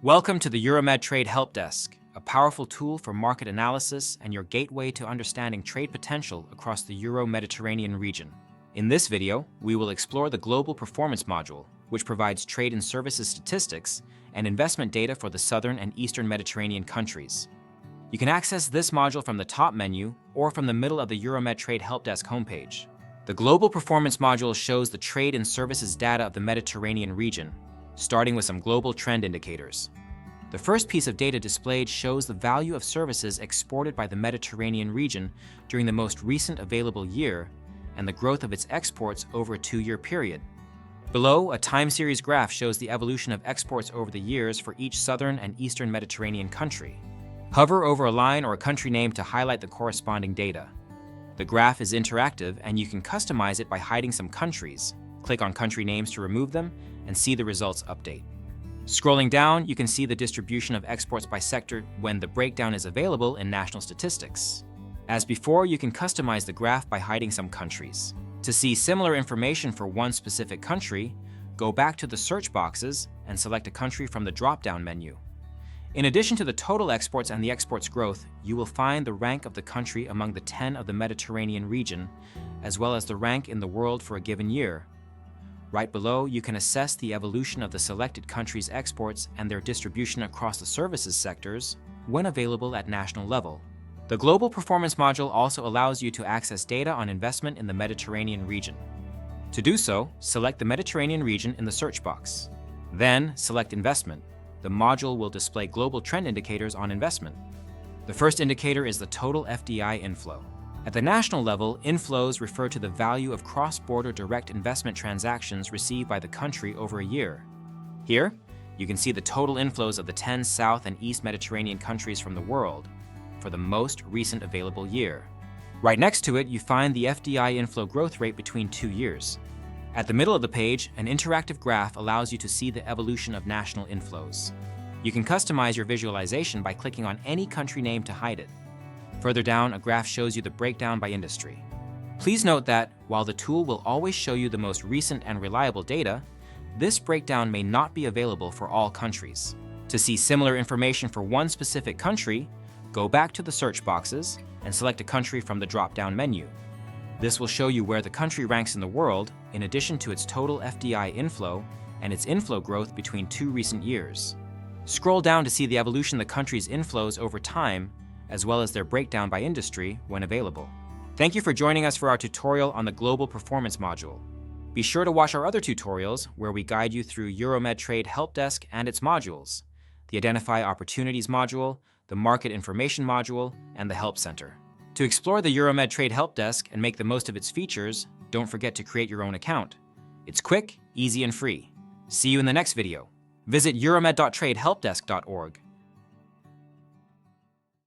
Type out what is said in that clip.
Welcome to the Euromed Trade Helpdesk, a powerful tool for market analysis and your gateway to understanding trade potential across the Euro-Mediterranean region. In this video, we will explore the Global Performance module, which provides trade and services statistics and investment data for the southern and eastern Mediterranean countries. You can access this module from the top menu or from the middle of the Euromed Trade Helpdesk homepage. The Global Performance module shows the trade and services data of the Mediterranean region, starting with some global trend indicators. The first piece of data displayed shows the value of services exported by the Mediterranean region during the most recent available year and the growth of its exports over a 2-year period. Below, a time series graph shows the evolution of exports over the years for each southern and eastern Mediterranean country. Hover over a line or a country name to highlight the corresponding data. The graph is interactive and you can customize it by hiding some countries. Click on country names to remove them and see the results update. Scrolling down, you can see the distribution of exports by sector when the breakdown is available in national statistics. As before, you can customize the graph by hiding some countries. To see similar information for one specific country, go back to the search boxes and select a country from the drop-down menu. In addition to the total exports and the exports growth, you will find the rank of the country among the 10 of the Mediterranean region, as well as the rank in the world for a given year. Right below, you can assess the evolution of the selected country's exports and their distribution across the services sectors when available at national level. The Global Performance module also allows you to access data on investment in the Mediterranean region. To do so, select the Mediterranean region in the search box. Then, select Investment. The module will display global trend indicators on investment. The first indicator is the total FDI inflow. At the national level, inflows refer to the value of cross-border direct investment transactions received by the country over a year. Here, you can see the total inflows of the 10 South and East Mediterranean countries from the world for the most recent available year. Right next to it, you find the FDI inflow growth rate between 2 years. At the middle of the page, an interactive graph allows you to see the evolution of national inflows. You can customize your visualization by clicking on any country name to hide it. Further down, a graph shows you the breakdown by industry. Please note that, while the tool will always show you the most recent and reliable data, this breakdown may not be available for all countries. To see similar information for one specific country, go back to the search boxes and select a country from the drop-down menu. This will show you where the country ranks in the world, in addition to its total FDI inflow and its inflow growth between 2 recent years. Scroll down to see the evolution of the country's inflows over time, as well as their breakdown by industry when available. Thank you for joining us for our tutorial on the Global Performance module. Be sure to watch our other tutorials where we guide you through Euromed Trade Helpdesk and its modules, the Identify Opportunities module, the Market Information module, and the Help Center. To explore the Euromed Trade Helpdesk and make the most of its features, don't forget to create your own account. It's quick, easy, and free. See you in the next video. Visit euromed.tradehelpdesk.org